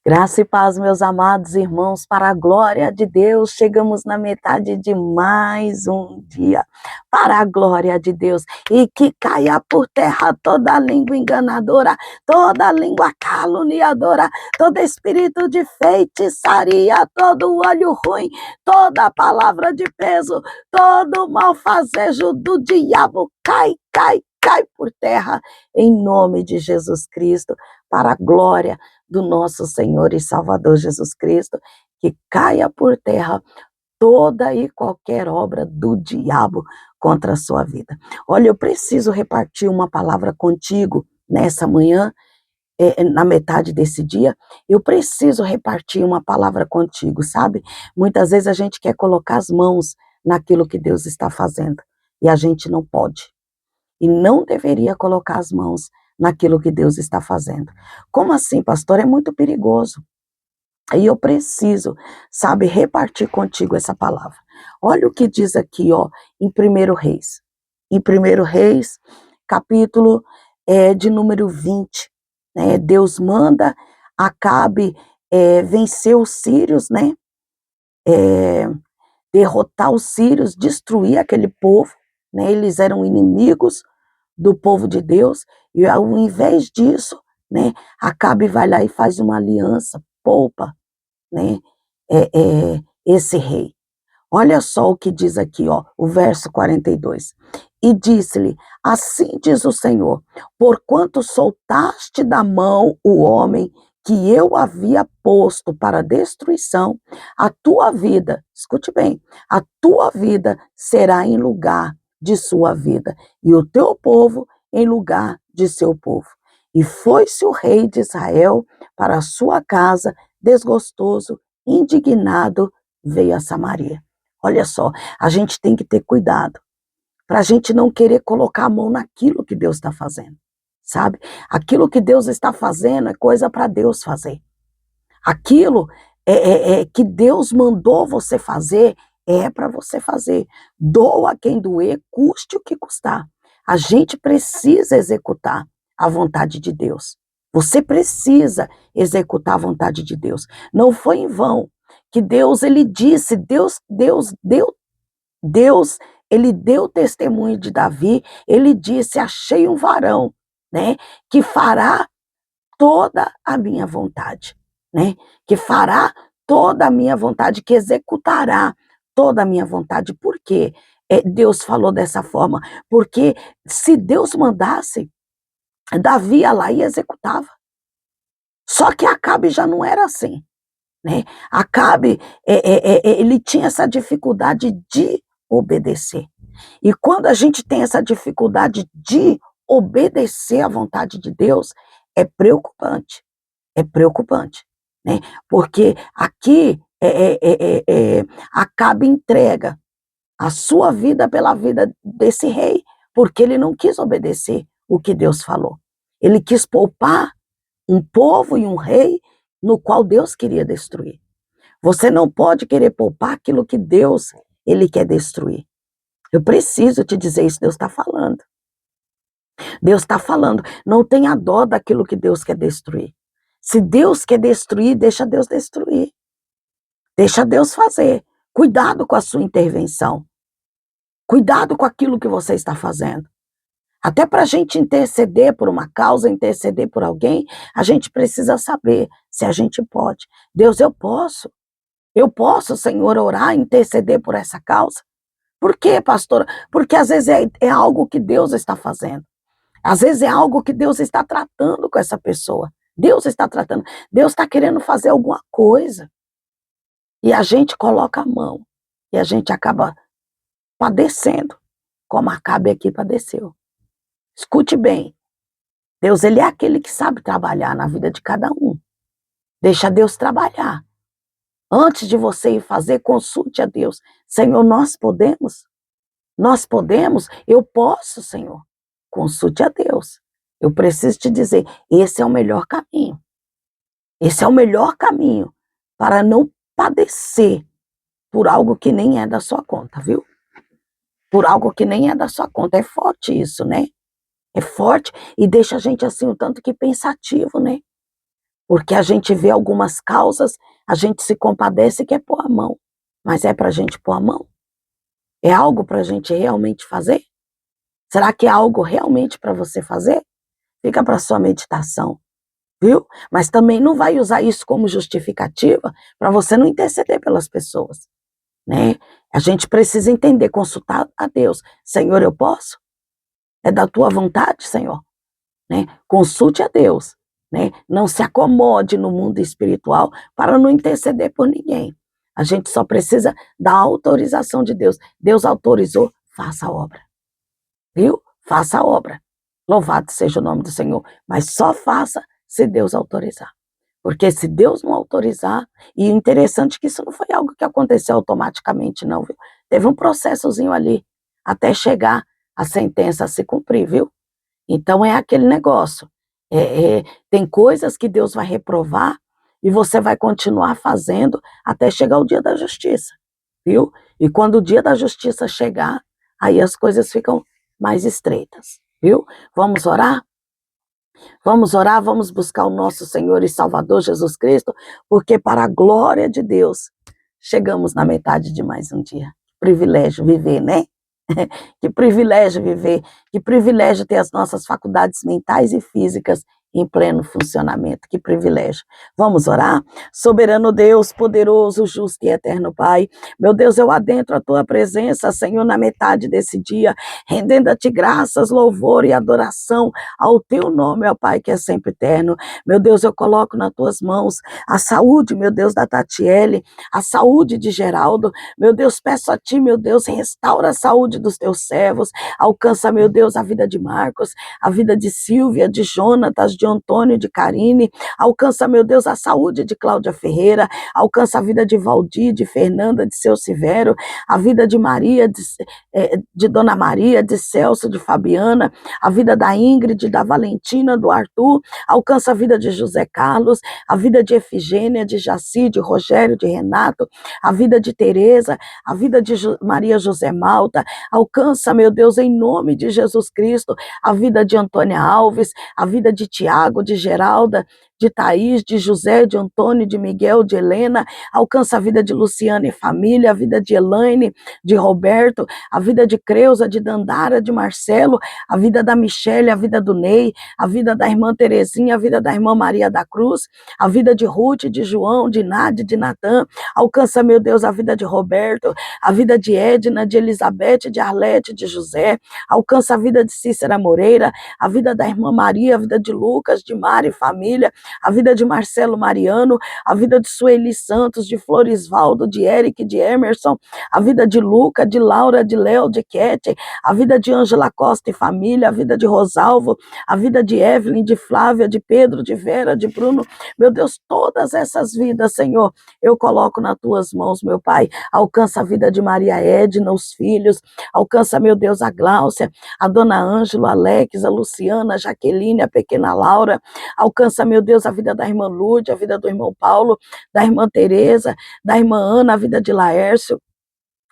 Graça e paz, meus amados irmãos, para a glória de Deus, chegamos na metade de mais um dia, para a glória de Deus, e que caia por terra toda língua enganadora, toda língua caluniadora, todo espírito de feitiçaria, todo olho ruim, toda palavra de peso, todo malfazejo do diabo, cai por terra, em nome de Jesus Cristo, para a glória do nosso Senhor e Salvador Jesus Cristo, que caia por terra toda e qualquer obra do diabo contra a sua vida. Olha, eu preciso repartir uma palavra contigo nessa manhã, na metade desse dia, eu preciso repartir uma palavra contigo, sabe? Muitas vezes a gente quer colocar as mãos naquilo que Deus está fazendo, e a gente não pode. E não deveria colocar as mãos naquilo que Deus está fazendo. Como assim, pastor? É muito perigoso. E eu preciso, sabe, repartir contigo essa palavra. Olha o que diz aqui, ó, em 1 Reis. Em 1 Reis, capítulo de número 20, né? Deus manda Acabe vencer os sírios, né? Derrotar os sírios, destruir aquele povo, né? Eles eram inimigos do povo de Deus, e ao invés disso, né, Acabe vai lá e faz uma aliança, poupa, né, esse rei. Olha só o que diz aqui, ó, o verso 42. E disse-lhe, assim diz o Senhor, porquanto soltaste da mão o homem que eu havia posto para destruição, a tua vida, escute bem, a tua vida será em lugar de sua vida, e o teu povo em lugar de seu povo. E foi-se o rei de Israel para a sua casa, desgostoso, indignado, veio a Samaria. Olha só, a gente tem que ter cuidado, para a gente não querer colocar a mão naquilo que Deus está fazendo, sabe? Aquilo que Deus está fazendo é coisa para Deus fazer. Aquilo que Deus mandou você fazer, é para você fazer. Doa quem doer, custe o que custar. A gente precisa executar a vontade de Deus. Você precisa executar a vontade de Deus. Não foi em vão que Deus, ele disse, Deus, ele deu testemunho de Davi, ele disse, achei um varão, né, que fará toda a minha vontade, né, que fará toda a minha vontade, que executará toda a minha vontade. Por quê? Deus falou dessa forma, porque se Deus mandasse, Davi ia lá e executava. Só que Acabe já não era assim, né? Acabe, ele tinha essa dificuldade de obedecer. E quando a gente tem essa dificuldade de obedecer à vontade de Deus, é preocupante, né? Porque aqui Acabe entrega a sua vida pela vida desse rei, porque ele não quis obedecer o que Deus falou. Ele quis poupar um povo e um rei no qual Deus queria destruir. Você não pode querer poupar aquilo que Deus, ele quer destruir. Eu preciso te dizer isso, Deus está falando. Deus está falando, não tenha dó daquilo que Deus quer destruir. Se Deus quer destruir, deixa Deus destruir. Deixa Deus fazer. Cuidado com a sua intervenção. Cuidado com aquilo que você está fazendo. Até para a gente interceder por uma causa, interceder por alguém, a gente precisa saber se a gente pode. Deus, eu posso. Eu posso, Senhor, orar, interceder por essa causa? Por quê, pastora? Porque às vezes é algo que Deus está fazendo. Às vezes é algo que Deus está tratando com essa pessoa. Deus está tratando. Deus está querendo fazer alguma coisa. E a gente coloca a mão. E a gente acaba padecendo, como Acabe aqui padeceu. Escute bem. Deus, ele é aquele que sabe trabalhar na vida de cada um. Deixa Deus trabalhar. Antes de você ir fazer, consulte a Deus. Senhor, nós podemos? Nós podemos? Eu posso, Senhor. Consulte a Deus. Eu preciso te dizer, esse é o melhor caminho. Esse é o melhor caminho para não padecer por algo que nem é da sua conta, viu? Por algo que nem é da sua conta. É forte isso, né? É forte e deixa a gente assim um tanto que pensativo, né? Porque a gente vê algumas causas, a gente se compadece e quer pôr a mão. Mas é para a gente pôr a mão? É algo para a gente realmente fazer? Será que é algo realmente para você fazer? Fica para sua meditação, viu? Mas também não vai usar isso como justificativa para você não interceder pelas pessoas, né? A gente precisa entender, consultar a Deus. Senhor, eu posso? É da tua vontade, Senhor? Né? Consulte a Deus, né? Não se acomode no mundo espiritual para não interceder por ninguém. A gente só precisa da autorização de Deus. Deus autorizou, faça a obra, viu? Faça a obra. Louvado seja o nome do Senhor, mas só faça se Deus autorizar. Porque se Deus não autorizar, e interessante que isso não foi algo que aconteceu automaticamente, não, viu? Teve um processozinho ali, até chegar a sentença a se cumprir, viu? Então é aquele negócio, tem coisas que Deus vai reprovar e você vai continuar fazendo até chegar o dia da justiça, viu? E quando o dia da justiça chegar, aí as coisas ficam mais estreitas, viu? Vamos orar? Vamos orar, vamos buscar o nosso Senhor e Salvador Jesus Cristo, porque para a glória de Deus, chegamos na metade de mais um dia. Privilégio viver, né? Que privilégio viver, que privilégio ter as nossas faculdades mentais e físicas em pleno funcionamento, que privilégio. Vamos orar? Soberano Deus, poderoso, justo e eterno Pai, meu Deus, eu adentro a Tua presença, Senhor, na metade desse dia, rendendo a Ti graças, louvor e adoração ao Teu nome, ó Pai, que é sempre eterno. Meu Deus, eu coloco nas Tuas mãos a saúde, meu Deus, da Tatiele, a saúde de Geraldo, meu Deus, peço a Ti, meu Deus, restaura a saúde dos Teus servos, alcança, meu Deus, a vida de Marcos, a vida de Silvia, de Jonatas, de Antônio, de Karine, alcança, meu Deus, a saúde de Cláudia Ferreira, alcança a vida de Valdir, de Fernanda, de Seu Severo, a vida de Maria, de Dona Maria, de Celso, de Fabiana, a vida da Ingrid, da Valentina, do Arthur, alcança a vida de José Carlos, a vida de Efigênia, de Jaci, de Rogério, de Renato, a vida de Tereza, a vida de Maria José Malta, alcança, meu Deus, em nome de Jesus Cristo, a vida de Antônia Alves, a vida de Tiago, de Geralda, de Thaís, de José, de Antônio, de Miguel, de Helena, alcança a vida de Luciana e família, a vida de Elaine, de Roberto, a vida de Creuza, de Dandara, de Marcelo, a vida da Michele, a vida do Ney, a vida da irmã Terezinha, a vida da irmã Maria da Cruz, a vida de Ruth, de João, de Nádia, de Natan, alcança, meu Deus, a vida de Roberto, a vida de Edna, de Elizabeth, de Arlete, de José, alcança a vida de Cícera Moreira, a vida da irmã Maria, a vida de Lucas, de Mari e família, a vida de Marcelo Mariano, a vida de Sueli Santos, de Florisvaldo, de Eric, de Emerson, a vida de Luca, de Laura, de Léo, de Kete, a vida de Ângela Costa e família, a vida de Rosalvo, a vida de Evelyn, de Flávia, de Pedro, de Vera, de Bruno, meu Deus, todas essas vidas, Senhor, eu coloco nas tuas mãos, meu Pai, alcança a vida de Maria Edna, os filhos, alcança, meu Deus, a Gláucia, a Dona Ângela, a Alex, a Luciana, a Jaqueline, a pequena Laura, alcança, meu Deus, a vida da irmã Lúdia, a vida do irmão Paulo, da irmã Tereza, da irmã Ana, a vida de Laércio,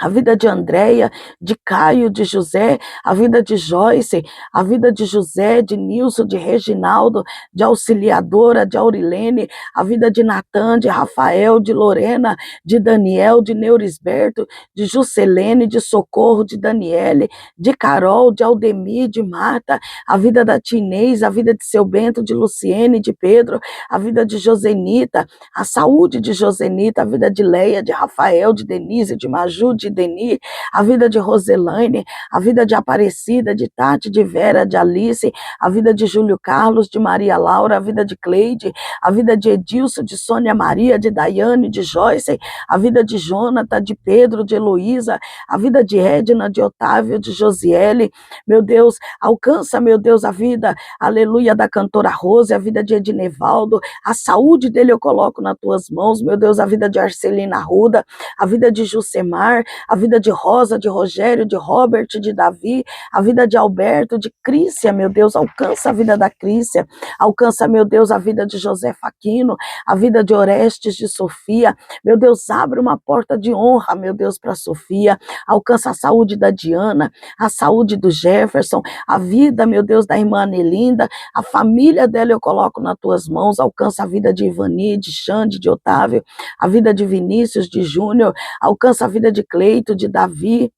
a vida de Andréia, de Caio, de José, a vida de Joyce, a vida de José, de Nilson, de Reginaldo, de Auxiliadora, de Aurilene, a vida de Natan, de Rafael, de Lorena, de Daniel, de Neurisberto, de Juscelene, de Socorro, de Daniele, de Carol, de Aldemir, de Marta, a vida da Tinês, a vida de Seu Bento, de Luciene, de Pedro, a vida de Josenita, a saúde de Josenita, a vida de Leia, de Rafael, de Denise, de Maju, de Deni, a vida de Roselaine, a vida de Aparecida, de Tati, de Vera, de Alice, a vida de Júlio Carlos, de Maria Laura, a vida de Cleide, a vida de Edilson, de Sônia Maria, de Daiane, de Joyce, a vida de Jonathan, de Pedro, de Heloísa, a vida de Edna, de Otávio, de Josiele, meu Deus, alcança, meu Deus, a vida, aleluia, da cantora Rose, a vida de Ednevaldo, a saúde dele eu coloco nas tuas mãos, meu Deus, a vida de Arcelina Arruda, a vida de Jucemar, a vida de Rosa, de Rogério, de Robert, de Davi, a vida de Alberto, de Crícia, meu Deus, alcança a vida da Crícia, alcança, meu Deus, a vida de José Faquino, a vida de Orestes, de Sofia, meu Deus, abre uma porta de honra, meu Deus, para Sofia, alcança a saúde da Diana, a saúde do Jefferson, a vida, meu Deus, da irmã Anelinda, a família dela eu coloco nas tuas mãos, alcança a vida de Ivani, de Xande, de Otávio, a vida de Vinícius, de Júnior, alcança a vida de Cleito, de Davi,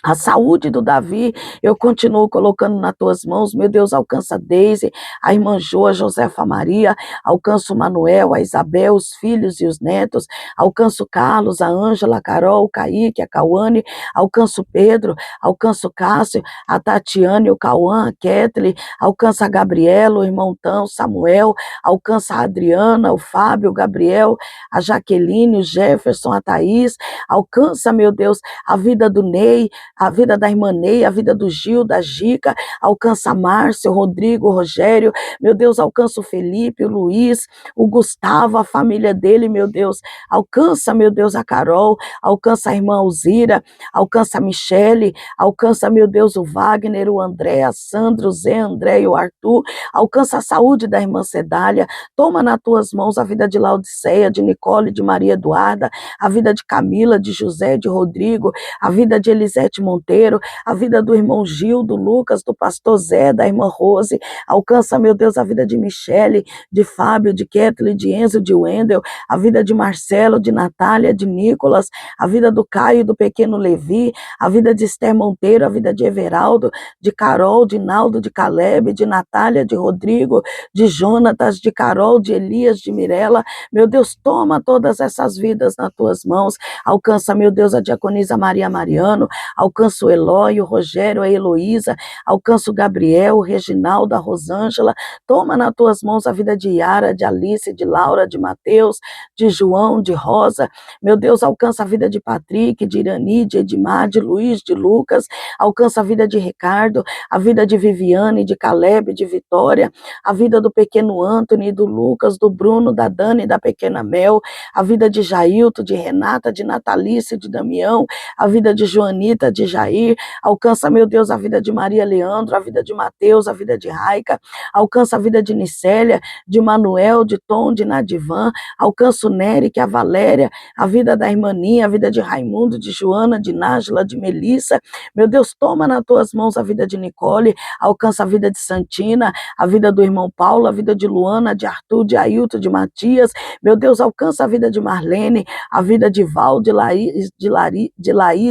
a saúde do Davi, eu continuo colocando nas tuas mãos, meu Deus, alcança a Deise, a irmã Jo, a Josefa Maria, alcança o Manuel, a Isabel, os filhos e os netos, alcança o Carlos, a Ângela, a Carol, o Kaique, a Cauane, alcança o Pedro, alcança o Cássio, a Tatiane, o Cauã, a Kathleen, alcança a Gabriela, o irmão Tão, Samuel, alcança a Adriana, o Fábio, o Gabriel, a Jaqueline, o Jefferson, a Thaís, alcança, meu Deus, a vida do Ney, a vida da irmã Ney, a vida do Gil, da Gica, alcança a Márcia, o Rodrigo, o Rogério, meu Deus, alcança o Felipe, o Luiz, o Gustavo, a família dele, meu Deus, alcança, meu Deus, a Carol, alcança a irmã Alzira, alcança a Michele, alcança, meu Deus, o Wagner, o André, a Sandra, o Zé, André e o Arthur, alcança a saúde da irmã Cedália, toma nas tuas mãos a vida de Laodiceia, de Nicole, de Maria Eduarda, a vida de Camila, de José, de Rodrigo, a vida de Elisete Monteiro, a vida do irmão Gil, do Lucas, do pastor Zé, da irmã Rose, alcança, meu Deus, a vida de Michele, de Fábio, de Kathleen, de Enzo, de Wendel, a vida de Marcelo, de Natália, de Nicolas, a vida do Caio, do pequeno Levi, a vida de Esther Monteiro, a vida de Everaldo, de Carol, de Naldo, de Caleb, de Natália, de Rodrigo, de Jonatas, de Carol, de Elias, de Mirela, meu Deus, toma todas essas vidas nas tuas mãos, alcança, meu Deus, a diaconisa Maria Mariano, alcança o Eloy, o Rogério, a Heloísa, alcança o Gabriel, o Reginaldo, a Rosângela, toma nas tuas mãos a vida de Yara, de Alice, de Laura, de Mateus, de João, de Rosa, meu Deus, alcança a vida de Patrick, de Irani, de Edmar, de Luiz, de Lucas, alcança a vida de Ricardo, a vida de Viviane, de Caleb, de Vitória, a vida do pequeno Anthony, do Lucas, do Bruno, da Dani, da pequena Mel, a vida de Jailton, de Renata, de Natalice, de Damião, a vida de Joanita, de Jair, alcança, meu Deus, a vida de Maria Leandro, a vida de Mateus, a vida de Raica, alcança a vida de Nicélia, de Manuel, de Tom, de Nadivan, alcança o Nery, a Valéria, a vida da irmaninha, a vida de Raimundo, de Joana, de Nájila, de Melissa, meu Deus, toma nas tuas mãos a vida de Nicole, alcança a vida de Santina, a vida do irmão Paulo, a vida de Luana, de Arthur, de Ailton, de Matias, meu Deus, alcança a vida de Marlene, a vida de Val, de Laís,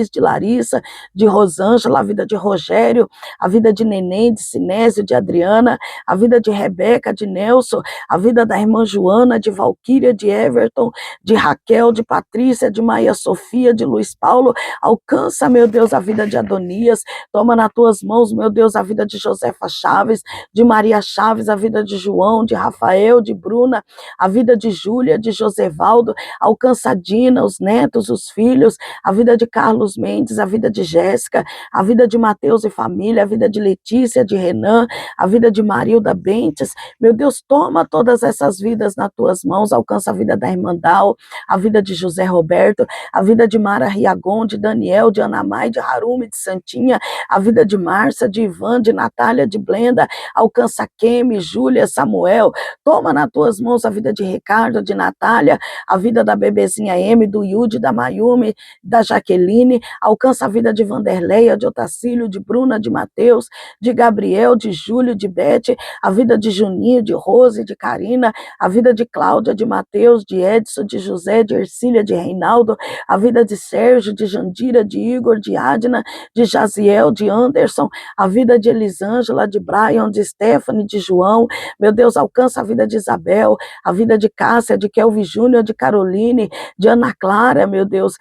de Larissa, de Rosângela, a vida de Rogério, a vida de Neném, de Sinésio, de Adriana, a vida de Rebeca, de Nelson, a vida da irmã Joana, de Valquíria, de Everton, de Raquel, de Patrícia, de Maria Sofia, de Luiz Paulo, alcança, meu Deus, a vida de Adonias, toma nas tuas mãos, meu Deus, a vida de Josefa Chaves, de Maria Chaves, a vida de João, de Rafael, de Bruna, a vida de Júlia, de Josevaldo, alcança a Dina, os netos, os filhos, a vida de Carlos Mendes, a vida de Jéssica, a vida de Mateus e família, a vida de Letícia, de Renan, a vida de Marilda Bentes, meu Deus, toma todas essas vidas nas tuas mãos, alcança a vida da irmã Dal, a vida de José Roberto, a vida de Mara Riagon, de Daniel, de Anamai, de Harume, de Santinha, a vida de Márcia, de Ivan, de Natália, de Blenda, alcança Kemi, Júlia, Samuel, toma nas tuas mãos a vida de Ricardo, de Natália, a vida da bebezinha M, do Yudi, da Mayumi, da Jaqueline, alcança a vida de Vanderleia, de Otacílio, de Bruna, de Mateus, de Gabriel, de Júlio, de Bete, a vida de Juninho, de Rose, de Karina, a vida de Cláudia, de Mateus, de Edson, de José, de Ercília, de Reinaldo, a vida de Sérgio, de Jandira, de Igor, de Adna, de Jaziel, de Anderson, a vida de Elisângela, de Brian, de Stephanie, de João, meu Deus, alcança a vida de Isabel, a vida de Cássia, de Kelvin Júnior, de Caroline, de Ana Clara, meu Deus,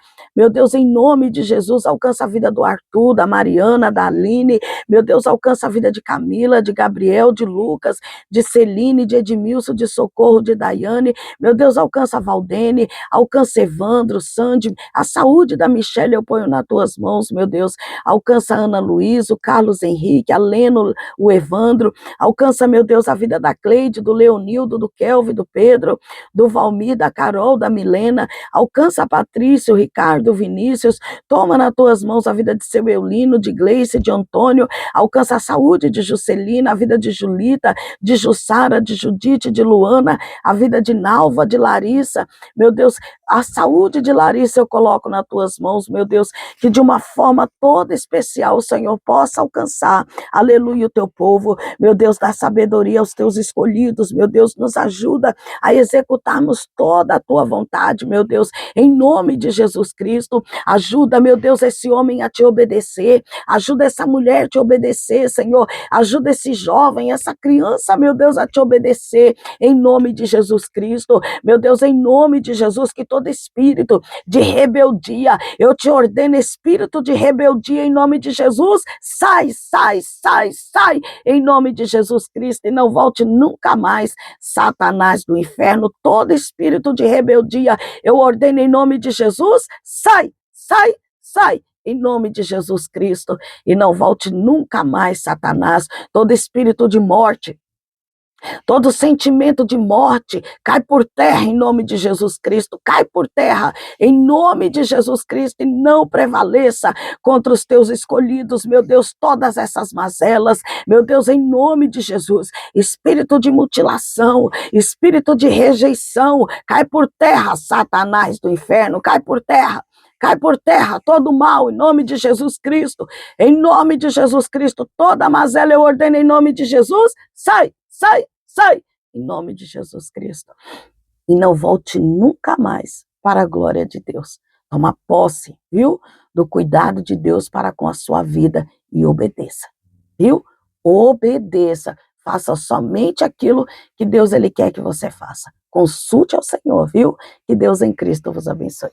em nome de Jesus, alcança a vida vida do Arthur, da Mariana, da Aline, meu Deus, alcança a vida de Camila, de Gabriel, de Lucas, de Celine, de Edmilson, de Socorro, de Daiane, meu Deus, alcança a Valdene, alcança Evandro, Sandy, a saúde da Michelle eu ponho nas tuas mãos, meu Deus, alcança a Ana Luiz, o Carlos Henrique, a Leno, o Evandro, alcança, meu Deus, a vida da Cleide, do Leonildo, do Kelvin, do Pedro, do Valmir, da Carol, da Milena, alcança a Patrícia, o Ricardo, o Vinícius, toma nas tuas mãos a vida de seu Eulino, de Gleice, de Antônio, alcança a saúde de Juscelina, a vida de Julita, de Jussara, de Judite, de Luana, a vida de Nalva, de Larissa, meu Deus, a saúde de Larissa eu coloco nas tuas mãos, meu Deus, que de uma forma toda especial o Senhor possa alcançar, aleluia, o teu povo, meu Deus, dá sabedoria aos teus escolhidos, meu Deus, nos ajuda a executarmos toda a tua vontade, meu Deus, em nome de Jesus Cristo, ajuda, meu Deus, esse homem a te obedecer, ajuda essa mulher a te obedecer, Senhor, ajuda esse jovem, essa criança, meu Deus, a te obedecer, em nome de Jesus Cristo, meu Deus, em nome de Jesus, que todo espírito de rebeldia, eu te ordeno, espírito de rebeldia, em nome de Jesus, sai, sai, sai, sai, em nome de Jesus Cristo, e não volte nunca mais, Satanás do inferno, todo espírito de rebeldia, eu ordeno em nome de Jesus, sai, sai, sai, em nome de Jesus Cristo, e não volte nunca mais, Satanás, todo espírito de morte, todo sentimento de morte, cai por terra em nome de Jesus Cristo, cai por terra em nome de Jesus Cristo e não prevaleça contra os teus escolhidos, meu Deus, todas essas mazelas, meu Deus, em nome de Jesus, espírito de mutilação, espírito de rejeição, cai por terra, Satanás do inferno, cai por terra. Cai por terra todo mal em nome de Jesus Cristo, em nome de Jesus Cristo, toda mazela eu ordeno em nome de Jesus, sai, sai, sai, em nome de Jesus Cristo. E não volte nunca mais para a glória de Deus. Toma posse, viu? Do cuidado de Deus para com a sua vida e obedeça, viu? Obedeça. Faça somente aquilo que Deus ele quer que você faça. Consulte ao Senhor, viu? Que Deus em Cristo vos abençoe.